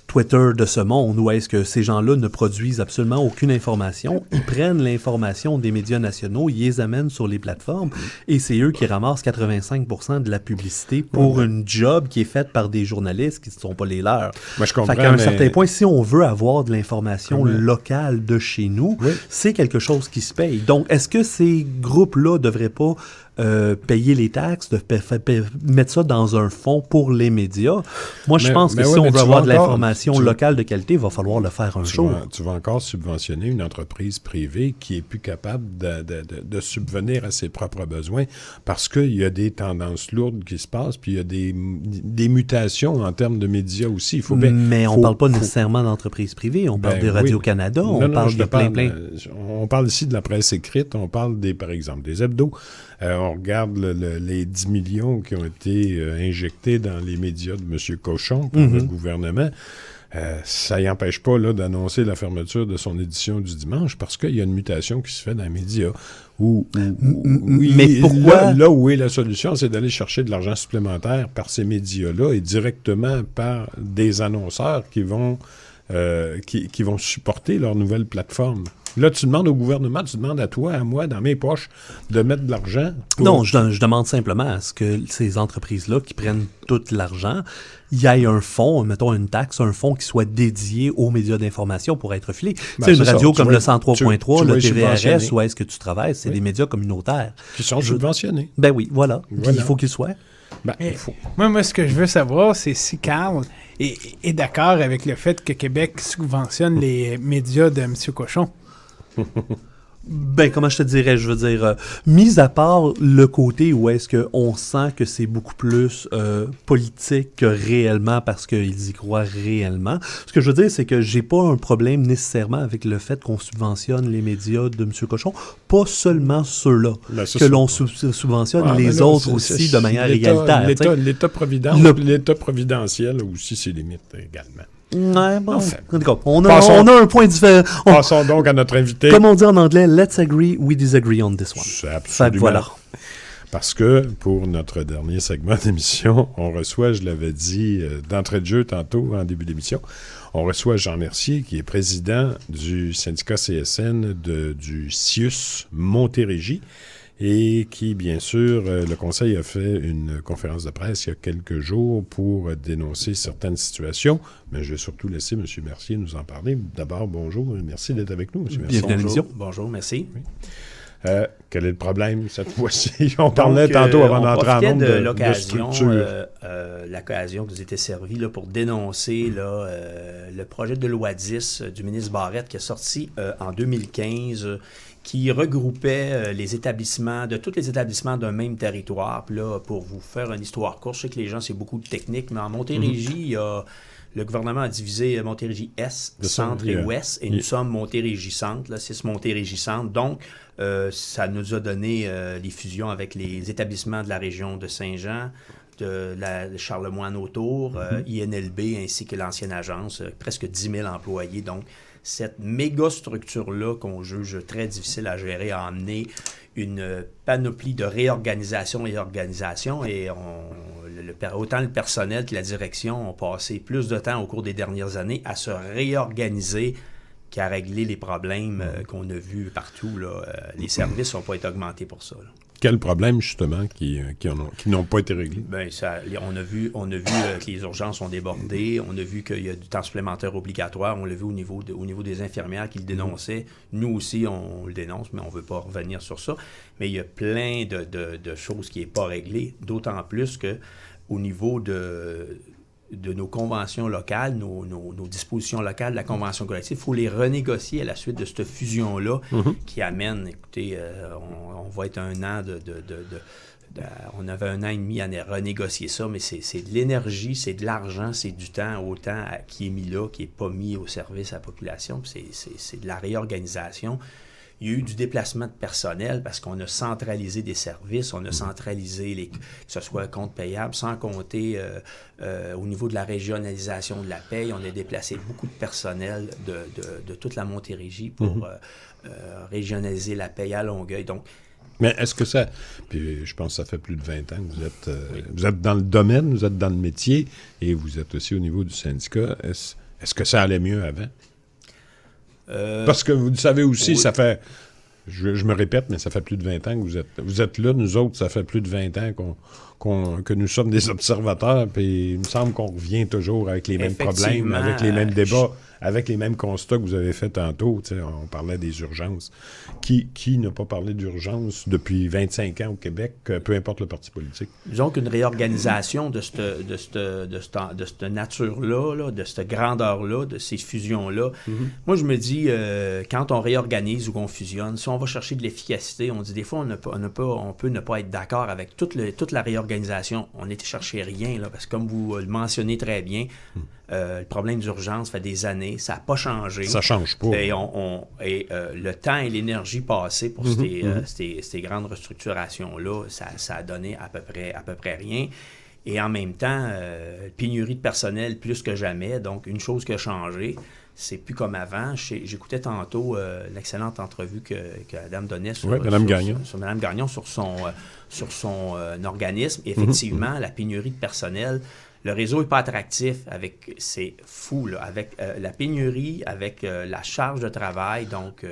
Twitter de ce monde, où est-ce que ces gens-là ne produisent absolument aucune information. Ils prennent l'information des médias nationaux, ils les amènent sur les plateformes, et c'est eux qui ramassent 85% de la publicité pour une job qui est faite par des journalistes qui ne sont pas les leurs. Moi, je comprends, fait qu'à un certain point, si on veut avoir de l'information locale de chez nous, c'est quelque chose qui se paye. Donc, est-ce que ces groupes-là ne devraient pas payer les taxes, mettre ça dans un fonds pour les médias? Moi, je pense que si on veut avoir de l'information locale de qualité, il va falloir le faire un jour. Tu vas encore subventionner une entreprise privée qui est plus capable de subvenir à ses propres besoins parce qu'il y a des tendances lourdes qui se passent, puis il y a des mutations en termes de médias aussi. Mais on ne parle pas nécessairement d'entreprises privées, on parle de Radio-Canada, on parle de plein. On parle ici de la presse écrite, on parle par exemple des hebdos. On regarde les 10 millions qui ont été injectés dans les médias de M. Cochon par le gouvernement. Ça n'empêche pas d'annoncer la fermeture de son édition du dimanche parce qu'il y a une mutation qui se fait dans les médias. Mais pourquoi? Là où est la solution, c'est d'aller chercher de l'argent supplémentaire par ces médias-là et directement par des annonceurs qui vont supporter leur nouvelle plateforme. Là, tu demandes au gouvernement, tu demandes à toi, à moi, dans mes poches, de mettre de l'argent. Non, je demande simplement à ce que ces entreprises-là qui prennent tout l'argent, il y ait un fonds, mettons une taxe, un fonds qui soit dédié aux médias d'information pour être filé. C'est une radio comme le 103.3, le TVRS, où est-ce que tu travailles, c'est des médias communautaires. Qui sont subventionnés. Ben oui, voilà. Il faut qu'ils soient. Il faut. Moi, ce que je veux savoir, c'est si Carl est d'accord avec le fait que Québec subventionne les médias de M. Cochon. Ben, comment je te dirais, je veux dire, mis à part le côté où est-ce qu'on sent que c'est beaucoup plus politique que réellement parce qu'ils y croient réellement, ce que je veux dire, c'est que j'ai pas un problème nécessairement avec le fait qu'on subventionne les médias de M. Cochon, pas seulement ceux-là, que l'on subventionne les autres aussi de manière égalitaire. L'État providentiel aussi, c'est limite également. Ouais, bon. On a un point différent. Passons donc à notre invité. Comme on dit en anglais, let's agree, we disagree on this one. C'est absolument. Voilà. Parce que pour notre dernier segment d'émission, on reçoit, je l'avais dit d'entrée de jeu tantôt en début d'émission, on reçoit Jean Mercier, qui est président du syndicat CSN du CIUS Montérégie. Et qui, bien sûr, le Conseil a fait une conférence de presse il y a quelques jours pour dénoncer certaines situations. Mais je vais surtout laisser M. Mercier nous en parler. D'abord, bonjour. Merci d'être avec nous, M. Mercier. Bienvenue à l'émission. Bonjour, merci. Oui. Quel est le problème cette fois-ci? On parlait tantôt avant d'entrer en nombre de structures. L'occasion que vous étiez servi là, pour dénoncer le projet de loi 10 du ministre Barrette qui est sorti en 2015 qui regroupait les établissements, de tous les établissements d'un même territoire. Puis là, pour vous faire une histoire courte, je sais que les gens, c'est beaucoup de technique, mais en Montérégie, il y a... Le gouvernement a divisé Montérégie-Est, Centre et Ouest, et nous sommes Montérégie-Centre, 6 Montérégie-Centre. Donc, ça nous a donné les fusions avec les établissements de la région de Saint-Jean, de Charlemagne autour, INLB, ainsi que l'ancienne agence, presque 10 000 employés. Donc, cette méga structure-là qu'on juge très difficile à gérer a amené une panoplie de réorganisation et organisation et autant le personnel que la direction ont passé plus de temps au cours des dernières années à se réorganiser qu'à régler les problèmes qu'on a vus partout. Là. Les services n'ont pas été augmentés pour ça. Là. Quels problèmes, justement, qui n'ont pas été réglés? Bien, on a vu que les urgences sont débordées. On a vu qu'il y a du temps supplémentaire obligatoire. On l'a vu au niveau des infirmières qui le dénonçaient. Nous aussi, on le dénonce, mais on ne veut pas revenir sur ça. Mais il y a plein de choses qui ne sont pas réglées, d'autant plus qu'au niveau de nos conventions locales, nos dispositions locales de la convention collective, il faut les renégocier à la suite de cette fusion-là qui amène, écoutez, on va être un an on avait 1 an et demi à renégocier ça, mais c'est de l'énergie, c'est de l'argent, c'est du temps, autant qui est mis là, qui n'est pas mis au service à la population, puis c'est de la réorganisation. Il y a eu du déplacement de personnel parce qu'on a centralisé des services, on a centralisé que ce soit compte payable, sans compter au niveau de la régionalisation de la paye, on a déplacé beaucoup de personnel de toute la Montérégie pour régionaliser la paye à Longueuil. Donc, mais est-ce que ça... Puis je pense que ça fait plus de 20 ans que vous êtes dans le domaine, vous êtes dans le métier et vous êtes aussi au niveau du syndicat. Est-ce que ça allait mieux avant? Parce que vous le savez aussi, ça fait... Je me répète, mais ça fait plus de 20 ans que vous êtes là. Nous autres, ça fait plus de 20 ans que nous sommes des observateurs, puis il me semble qu'on revient toujours avec les mêmes problèmes, avec les mêmes débats, avec les mêmes constats que vous avez fait tantôt. On parlait des urgences. Qui n'a pas parlé d'urgence depuis 25 ans au Québec, peu importe le parti politique? Disons qu'une réorganisation de cette nature-là, de cette grandeur-là, de ces fusions-là, moi, je me dis, quand on réorganise ou qu'on fusionne, si on va chercher de l'efficacité, on dit des fois, on peut ne pas être d'accord avec toute la réorganisation. On n'était chercher rien, là, parce que comme vous le mentionnez très bien, le problème d'urgence fait des années, ça n'a pas changé. Ça ne change pas. Et, le temps et l'énergie passée pour ces grandes restructurations-là, ça a donné à peu près rien. Et en même temps, pénurie de personnel plus que jamais. Donc, une chose qui a changé, c'est plus comme avant. J'écoutais tantôt l'excellente entrevue que Mme donnait sur Mme Gagnon, sur son organisme. Et effectivement, la pénurie de personnel, le réseau n'est pas attractif. C'est fou, là, avec la pénurie, avec la charge de travail. Donc,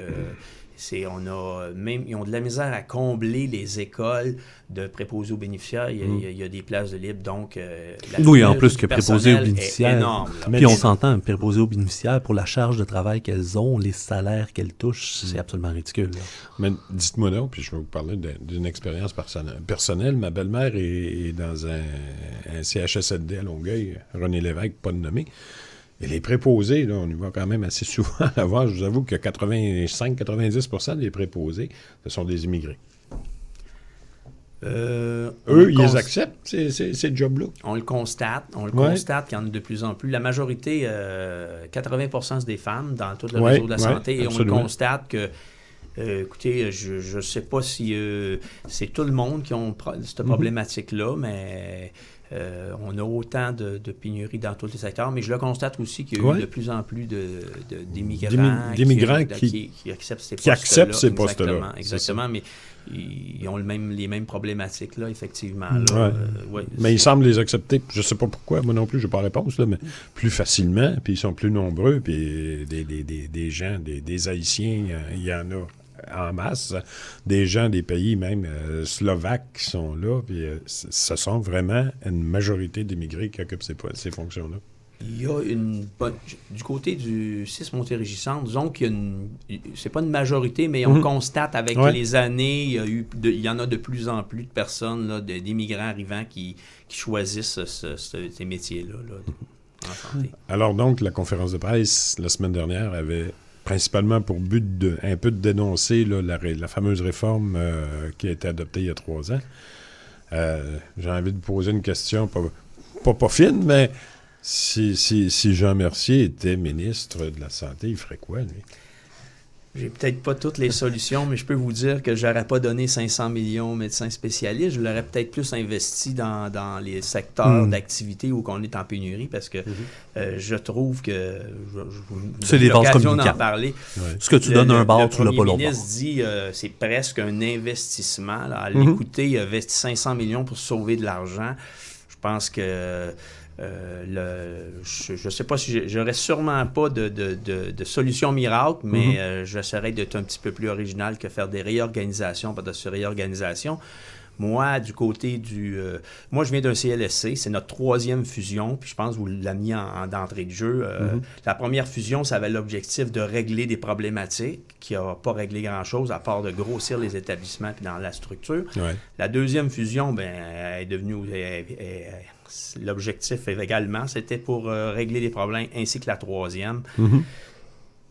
ils ont de la misère à combler les écoles de préposés aux bénéficiaires. Il y a des places de libre, donc... oui, en plus que préposés aux bénéficiaires. Énorme, puis on s'entend, préposés aux bénéficiaires, pour la charge de travail qu'elles ont, les salaires qu'elles touchent, c'est absolument ridicule. Là. Mais dites-moi donc, puis je vais vous parler d'une expérience personnelle. Ma belle-mère est dans un CHSLD à Longueuil, René Lévesque, pas de nommé. Et les préposés, là, on y va quand même assez souvent à la voir. Je vous avoue que 85-90% des préposés, ce sont des immigrés. Eux, ils acceptent ces jobs-là. On le constate qu'il y en a de plus en plus. La majorité, 80%, c'est des femmes dans tout le réseau de la santé. Et absolument. On le constate que, écoutez, je ne sais pas si c'est tout le monde qui a cette problématique-là, mais... on a autant de pénuries dans tous les secteurs, mais je le constate aussi qu'il y a eu de plus en plus d'immigrants qui acceptent ces postes-là. Exactement, mais ils ont les mêmes problématiques, là, effectivement. Là, mais ils semblent les accepter, je ne sais pas pourquoi, moi non plus, je n'ai pas la réponse, là, mais plus facilement, puis ils sont plus nombreux, puis des gens, des Haïtiens, il y en a en masse, des gens des pays même slovaques qui sont là, puis ce sont vraiment une majorité d'immigrés qui occupent ces fonctions-là. Il y a du côté du CIS Montérégie-Centre, disons c'est pas une majorité, mais on constate avec les années, il y en a de plus en plus de personnes, là, d'immigrants arrivants qui choisissent ces métiers-là en santé. Alors donc, la conférence de presse la semaine dernière avait principalement pour but un peu de dénoncer là, la fameuse réforme qui a été adoptée il y a 3 ans. J'ai envie de poser une question, pas fine, mais si Jean Mercier était ministre de la Santé, il ferait quoi, lui? J'ai peut-être pas toutes les solutions, mais je peux vous dire que je n'aurais pas donné 500 millions aux médecins spécialistes. Je l'aurais peut-être plus investi dans les secteurs d'activité où on est en pénurie, parce que je trouve que... c'est des vases communicants. D'en parler. Ce que tu donnes un bar, tu l'as pas l'autre. Le ministre dit c'est presque un investissement. Là. À l'écouter, il a investi 500 millions pour sauver de l'argent. Je pense que... je ne sais pas si j'aurais sûrement pas de solution miracle, mais j'essaierais d'être un petit peu plus original que faire des réorganisations par-dessus réorganisation. Moi, du côté moi, je viens d'un CLSC, c'est notre 3e fusion, puis je pense que vous l'avez mis d'entrée de jeu. La première fusion, ça avait l'objectif de régler des problématiques qui n'a pas réglé grand-chose, à part de grossir les établissements puis dans la structure. La 2e fusion, est devenue... l'objectif également, c'était pour régler les problèmes, ainsi que la 3e.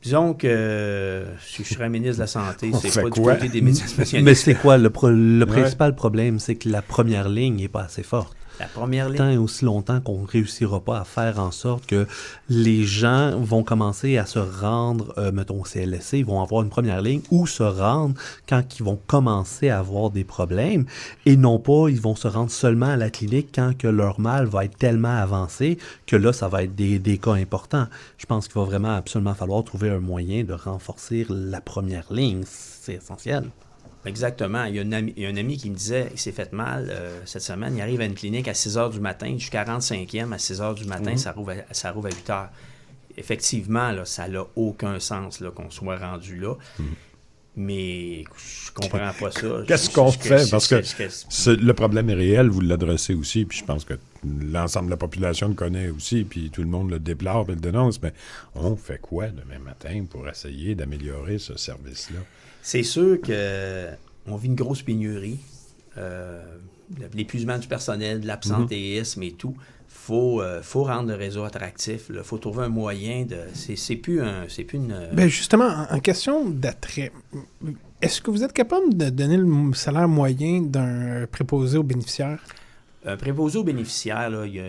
Disons que si je serais ministre de la Santé, c'est pas du côté des médecins spécialistes. Mais c'est quoi? Le principal problème, c'est que la première ligne n'est pas assez forte. La première ligne. Tant et aussi longtemps qu'on ne réussira pas à faire en sorte que les gens vont commencer à se rendre, mettons au CLSC, ils vont avoir une première ligne, ou se rendre quand ils vont commencer à avoir des problèmes, et non pas ils vont se rendre seulement à la clinique quand que leur mal va être tellement avancé que là, ça va être des cas importants. Je pense qu'il va vraiment absolument falloir trouver un moyen de renforcer la première ligne. C'est essentiel. Exactement. Il y a un ami qui me disait il s'est fait mal cette semaine. Il arrive à une clinique à 6 h du matin. Je suis 45e. À 6 h du matin, ça rouvre à 8 h. effectivement, là, ça n'a aucun sens là, qu'on soit rendu là. Mais je comprends pas ça. Qu'est-ce qu'on fait? Parce que le problème est réel, vous l'adressez aussi, puis je pense que l'ensemble de la population le connaît aussi, puis tout le monde le déplore et le dénonce, mais on fait quoi demain matin pour essayer d'améliorer ce service-là? C'est sûr qu'on vit une grosse pénurie, l'épuisement du personnel, de l'absentéisme et tout. Faut rendre le réseau attractif. Il faut trouver un moyen de... C'est plus une... Ben justement, en question d'attrait, est-ce que vous êtes capable de donner le salaire moyen d'un préposé aux bénéficiaires? Un préposé aux bénéficiaires, là, il y a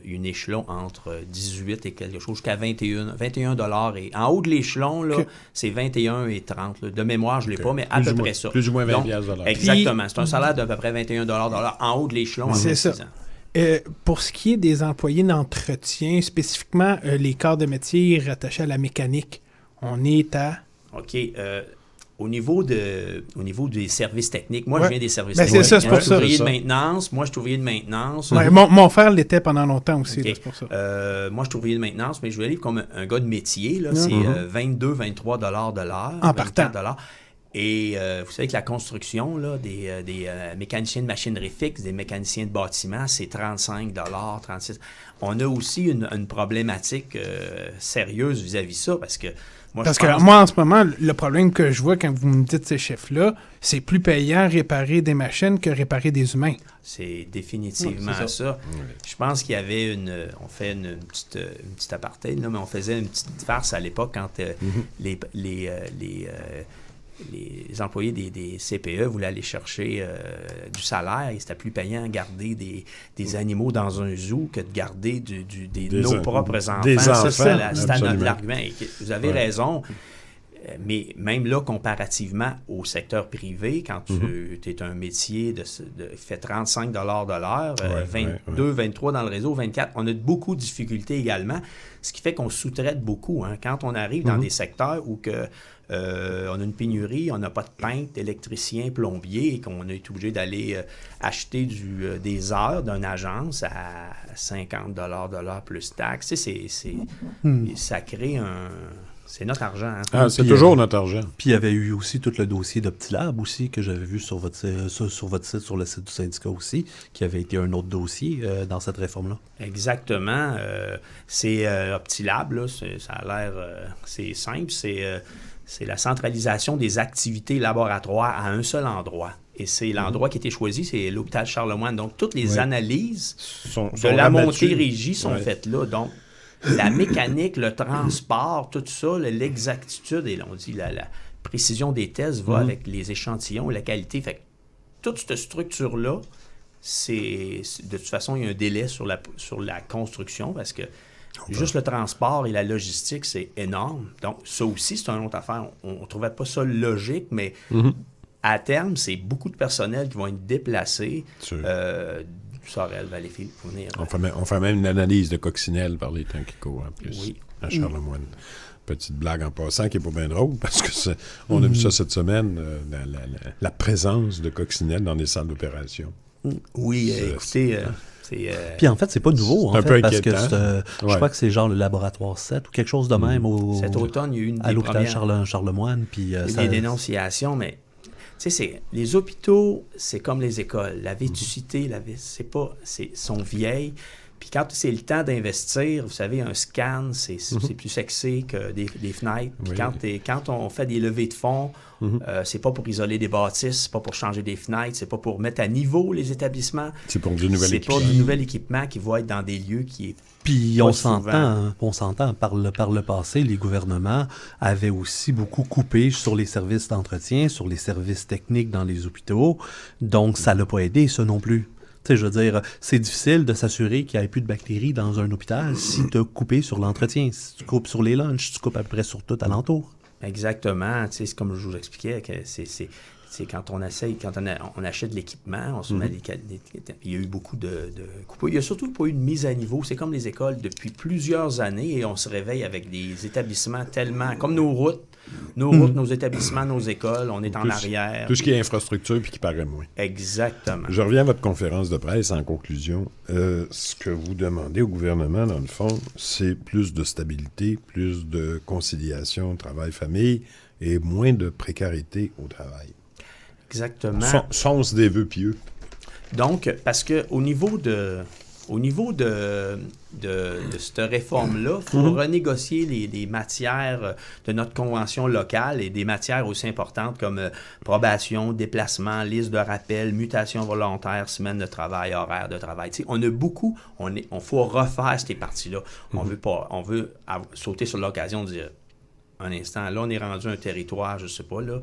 une échelon entre 18 et quelque chose jusqu'à 21 $. Et en haut de l'échelon, là, c'est 21 et 30. Là. De mémoire, je ne l'ai pas, mais à peu près ça. Plus ou moins 20 $. Exactement. C'est un salaire d'à peu près 21 $ en haut de l'échelon. C'est ça. Pour ce qui est des employés d'entretien, spécifiquement les corps de métier rattachés à la mécanique, on est à... OK. Au niveau des services techniques, moi, je viens des services techniques. C'est ça, c'est pour ça. Moi, je suis ouvrier de maintenance. Mon frère l'était pendant longtemps aussi, okay. C'est pour ça. Moi, je suis ouvrier de maintenance, mais je vais aller comme un gars de métier. Là, c'est 22-23 $ de l'heure. En partant. Et vous savez que la construction là, des mécaniciens de machinerie fixe, des mécaniciens de bâtiment, c'est 35 $, 36 $. On a aussi une problématique sérieuse vis-à-vis ça, parce que moi, en ce moment, le problème que je vois quand vous me dites ces chiffres-là, c'est plus payant réparer des machines que réparer des humains. C'est définitivement ça. Oui. Je pense qu'il y avait on fait une petite aparté, là, mais on faisait une petite farce à l'époque quand les employés des CPE voulaient aller chercher du salaire et c'était plus payant de garder des animaux dans un zoo que de garder nos propres enfants. C'est l'argument. Vous avez raison. Mais même là, comparativement au secteur privé, quand tu es un métier fait 35 $ de l'heure, 22, 23 dans le réseau, 24, on a beaucoup de difficultés également, ce qui fait qu'on sous-traite beaucoup. Hein. Quand on arrive dans des secteurs où on a une pénurie, on n'a pas de peintre, d'électricien, plombier, et qu'on est obligé d'aller acheter des heures d'une agence à 50 $ de l'heure plus taxes, ça crée c'est notre argent. Hein. C'est toujours notre argent. Puis il y avait eu aussi tout le dossier d'Optilab aussi, que j'avais vu sur votre site, sur le site du syndicat aussi, qui avait été un autre dossier dans cette réforme-là. Exactement. C'est Optilab, là, ça a l'air... c'est simple, c'est la centralisation des activités laboratoires à un seul endroit. Et c'est l'endroit qui a été choisi, c'est l'hôpital Charlemagne. Donc, toutes les analyses de la Montérégie sont faites là. Donc, la mécanique, le transport, tout ça, l'exactitude, et on dit la précision des tests va avec les échantillons, la qualité. Fait que toute cette structure-là, de toute façon, il y a un délai sur la construction parce que juste le transport et la logistique, c'est énorme. Donc, ça aussi, c'est une autre affaire. On ne trouvait pas ça logique, mais à terme, c'est beaucoup de personnel qui vont être déplacés. Sorel, Valleyfield, pour venir. On fait même une analyse de coccinelle par les temps qui courent en plus, à Charlemagne. Petite blague en passant qui n'est pas bien drôle, parce que on a vu ça cette semaine, la présence de coccinelle dans les salles d'opération. Oui, écoutez... Puis en fait, c'est pas nouveau, un peu parce que inquiétant. Je crois que c'est genre le laboratoire 7 ou quelque chose de même cet automne, il y a eu à l'hôpital Charlemagne. Puis, il y a eu des dénonciations, mais les hôpitaux, c'est comme les écoles. La vétusté, sont vieilles. Puis quand c'est le temps d'investir, vous savez, un scan, c'est plus sexy que des fenêtres. Puis quand on fait des levées de fonds, c'est pas pour isoler des bâtisses, c'est pas pour changer des fenêtres, c'est pas pour mettre à niveau les établissements. C'est pour du nouvel équipement. C'est pas du nouvel équipement qui va être dans des lieux qui est... Puis on s'entend, par le passé, les gouvernements avaient aussi beaucoup coupé sur les services d'entretien, sur les services techniques dans les hôpitaux. Donc, ça l'a pas aidé, ça non plus. Tu sais, je veux dire, c'est difficile de s'assurer qu'il n'y ait plus de bactéries dans un hôpital si tu as coupé sur l'entretien. Si tu coupes sur les lunchs, tu coupes à peu près sur tout alentour. Exactement. Tu sais, c'est comme je vous expliquais, que c'est quand on achète de l'équipement, il y a eu beaucoup de coupures. Il n'y a surtout pas eu de mise à niveau. C'est comme les écoles depuis plusieurs années et on se réveille avec des établissements tellement... Comme nos routes, Nos routes, nos établissements, nos écoles, on est en arrière. Tout ce qui est infrastructure puis qui paraît moins. Exactement. Je reviens à votre conférence de presse en conclusion. Ce que vous demandez au gouvernement, dans le fond, c'est plus de stabilité, plus de conciliation travail-famille et moins de précarité au travail. Exactement. Sont-ce des vœux pieux? Donc, parce qu'au niveau de cette réforme-là, il faut renégocier les matières de notre convention locale et des matières aussi importantes comme probation, déplacement, liste de rappel, mutation volontaire, semaine de travail, horaire de travail. Tu sais, on a beaucoup, on faut refaire ces parties-là. On veut sauter sur l'occasion de dire, un instant, là, on est rendu un territoire, je ne sais pas, là.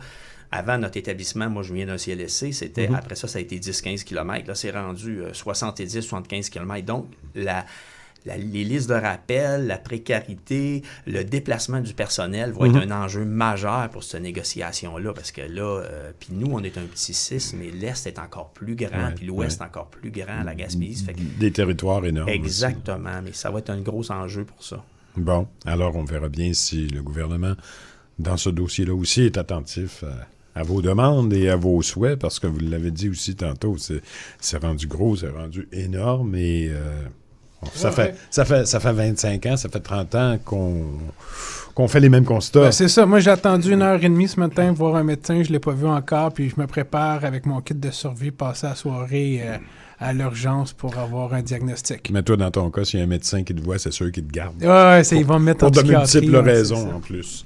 Avant, notre établissement, moi, je viens d'un CLSC, c'était, après ça a été 10-15 km. Là, c'est rendu 70-75 km. Donc, les listes de rappel, la précarité, le déplacement du personnel vont être un enjeu majeur pour cette négociation-là, parce que là, puis nous, on est un petit 6, mais l'Est est encore plus grand, puis l'Ouest est encore plus grand, la Gaspésie. Fait que, des territoires énormes. Exactement, aussi. Mais ça va être un gros enjeu pour ça. Bon, alors on verra bien si le gouvernement, dans ce dossier-là aussi, est attentif à vos demandes et à vos souhaits, parce que vous l'avez dit aussi tantôt, c'est rendu gros, c'est rendu énorme, et ça fait 25 ans, ça fait 30 ans qu'on fait les mêmes constats. Ben, c'est ça. Moi, j'ai attendu 1h30 ce matin pour voir un médecin, je ne l'ai pas vu encore, puis je me prépare avec mon kit de survie, passer la soirée à l'urgence pour avoir un diagnostic. Mais toi, dans ton cas, s'il y a un médecin qui te voit, c'est sûr qu'il te garde. Ouais, ils vont me mettre en psychiatrie. Pour de multiples raisons, en plus.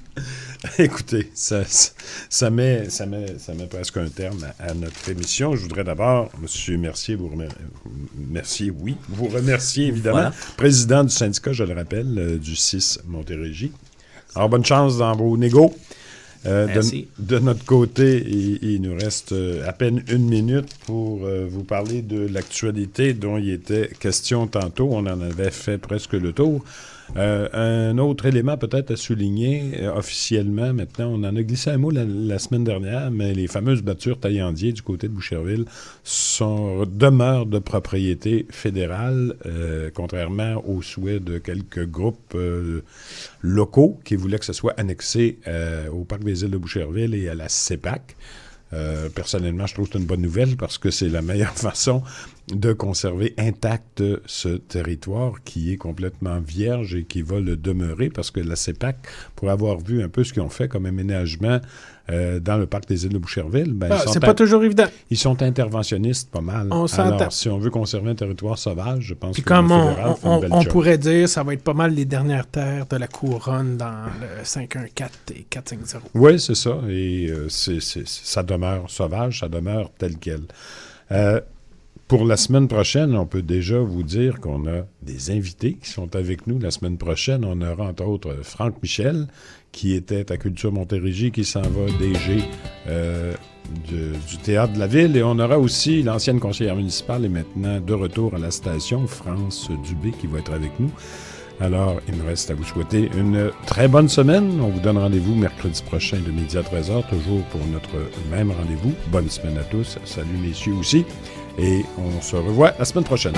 Écoutez, ça met presque un terme à notre émission. Je voudrais d'abord, M. Mercier, vous remercier évidemment, voilà. Président du syndicat, je le rappelle, du 6 Montérégie. Alors, bonne chance dans vos négos. De notre côté, il nous reste à peine 1 minute pour vous parler de l'actualité dont il était question tantôt. On en avait fait presque le tour. Un autre élément peut-être à souligner officiellement, maintenant, on en a glissé un mot la semaine dernière, mais les fameuses battures taillandiers du côté de Boucherville demeurent de propriété fédérale, contrairement aux souhaits de quelques groupes locaux qui voulaient que ce soit annexé au Parc des îles de Boucherville et à la CEPAC. Personnellement, je trouve que c'est une bonne nouvelle parce que c'est la meilleure façon de conserver intact ce territoire qui est complètement vierge et qui va le demeurer parce que la CEPAC, pour avoir vu un peu ce qu'ils ont fait comme aménagement dans le parc des îles de Boucherville, c'est pas toujours évident. Ils sont interventionnistes pas mal. Alors, si on veut conserver un territoire sauvage, je pense que le fédéral fait une belle on job. pourrait dire ça va être pas mal les dernières terres de la couronne dans le 514 et 450. Oui, c'est ça. Et ça demeure sauvage, ça demeure tel quel. Pour la semaine prochaine, on peut déjà vous dire qu'on a des invités qui sont avec nous. La semaine prochaine, on aura entre autres Franck Michel, qui était à Culture Montérégie, qui s'en va DG du Théâtre de la Ville. Et on aura aussi l'ancienne conseillère municipale et maintenant de retour à la station, France Dubé, qui va être avec nous. Alors, il me reste à vous souhaiter une très bonne semaine. On vous donne rendez-vous mercredi prochain de midi à 13h, toujours pour notre même rendez-vous. Bonne semaine à tous. Salut messieurs aussi. Et on se revoit la semaine prochaine.